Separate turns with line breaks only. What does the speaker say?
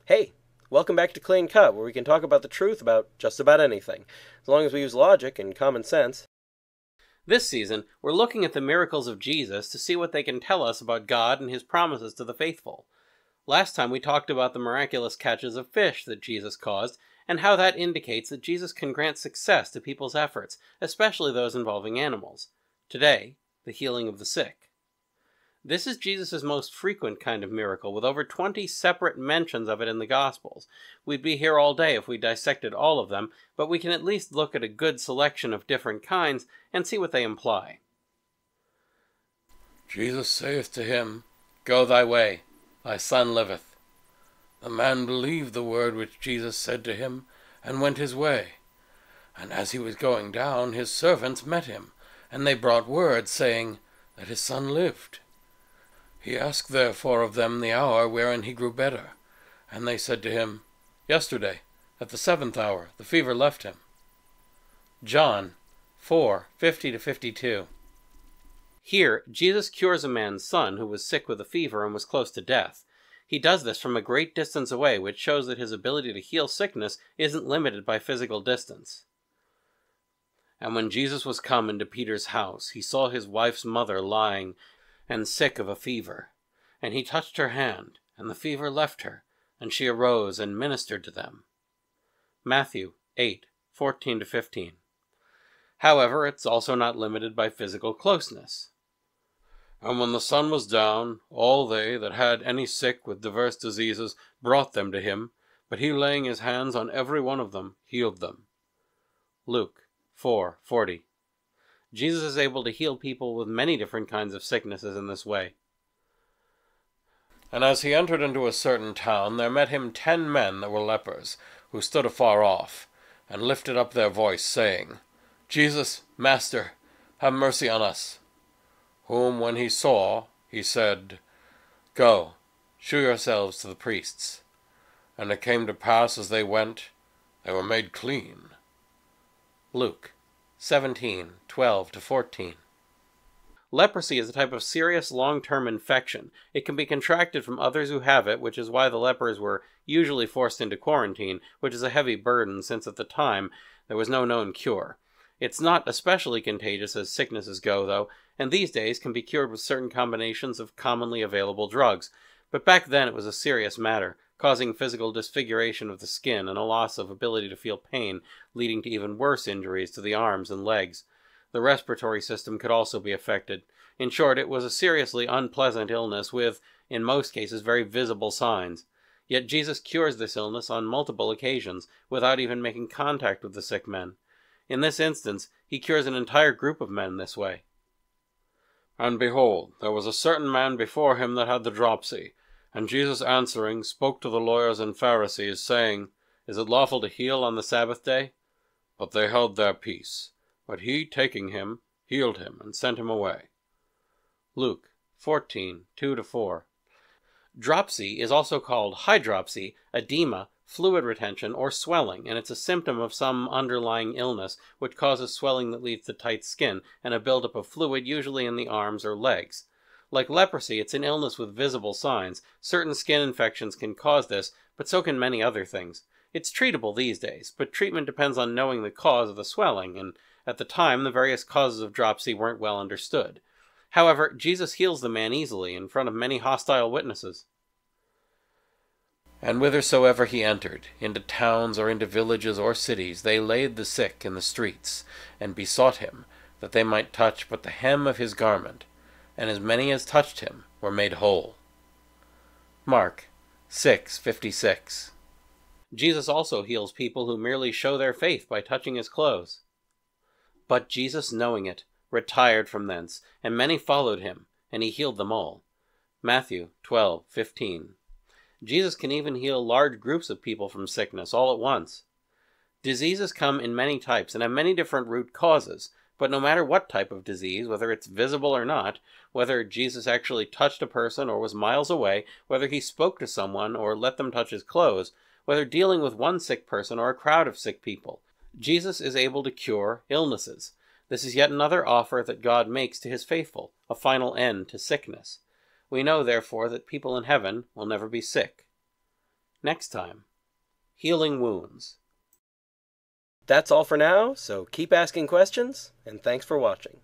Hey, welcome back to Clean Cut, where we can talk about the truth about just about anything, as long as we use logic and common sense. This season, we're looking at the miracles of Jesus to see what they can tell us about God and His promises to the faithful. Last time we talked about the miraculous catches of fish that Jesus caused, and how that indicates that Jesus can grant success to people's efforts, especially those involving animals. Today, the healing of the sick. This is Jesus' most frequent kind of miracle, with over 20 separate mentions of it in the Gospels. We'd be here all day if we dissected all of them, but we can at least look at a good selection of different kinds and see what they imply.
Jesus saith to him, Go thy way, thy son liveth. The man believed the word which Jesus said to him, and went his way. And as he was going down, his servants met him, and they brought word, saying, that his son lived. He asked therefore of them the hour wherein he grew better. And they said to him, Yesterday, at the 7th hour, the fever left him.
John 4:50-52. Here, Jesus cures a man's son who was sick with a fever and was close to death. He does this from a great distance away, which shows that his ability to heal sickness isn't limited by physical distance. And when Jesus was come into Peter's house, he saw his wife's mother lying and sick of a fever. And he touched her hand, and the fever left her, and she arose and ministered to them. Matthew 8:14-15. However, it's also not limited by physical closeness.
And when the sun was down, all they that had any sick with divers diseases brought them to him, but he laying his hands on every one of them, healed them.
Luke 4:40. Jesus is able to heal people with many different kinds of sicknesses in this way.
And as he entered into a certain town, there met him 10 men that were lepers, who stood afar off, and lifted up their voice, saying, Jesus, Master, have mercy on us. Whom when he saw, he said, Go, shew yourselves to the priests. And it came to pass as they went, they were made clean.
Luke 17:12-14. Leprosy is a type of serious long-term infection. It can be contracted from others who have it, which is why the lepers were usually forced into quarantine, which is a heavy burden since at the time there was no known cure. It's not especially contagious as sicknesses go, though, and these days can be cured with certain combinations of commonly available drugs. But back then it was a serious matter, causing physical disfiguration of the skin and a loss of ability to feel pain, leading to even worse injuries to the arms and legs. The respiratory system could also be affected. In short, it was a seriously unpleasant illness with, in most cases, very visible signs. Yet Jesus cures this illness on multiple occasions, without even making contact with the sick men. In this instance, he cures an entire group of men this way.
And behold, there was a certain man before him that had the dropsy. And Jesus answering spoke to the lawyers and Pharisees, saying, Is it lawful to heal on the Sabbath day? But they held their peace. But he, taking him, healed him, and sent him away.
Luke 14:2-4. Dropsy is also called hydropsy, edema, fluid retention, or swelling, and it's a symptom of some underlying illness which causes swelling that leads to tight skin and a buildup of fluid, usually in the arms or legs. Like leprosy, it's an illness with visible signs. Certain skin infections can cause this, but so can many other things. It's treatable these days, but treatment depends on knowing the cause of the swelling, and at the time, the various causes of dropsy weren't well understood. However, Jesus heals the man easily in front of many hostile witnesses.
And whithersoever he entered, into towns or into villages or cities, they laid the sick in the streets, and besought him that they might touch but the hem of his garment, and as many as touched him were made whole.
Mark 6:56. Jesus also heals people who merely show their faith by touching his clothes. But Jesus, knowing it, retired from thence, and many followed him, and he healed them all. Matthew 12:15. Jesus can even heal large groups of people from sickness all at once. Diseases come in many types and have many different root causes, but no matter what type of disease, whether it's visible or not, whether Jesus actually touched a person or was miles away, whether he spoke to someone or let them touch his clothes, whether dealing with one sick person or a crowd of sick people, Jesus is able to cure illnesses. This is yet another offer that God makes to his faithful, a final end to sickness. We know, therefore, that people in heaven will never be sick. Next time, healing wounds.
That's all for now, so keep asking questions, and thanks for watching.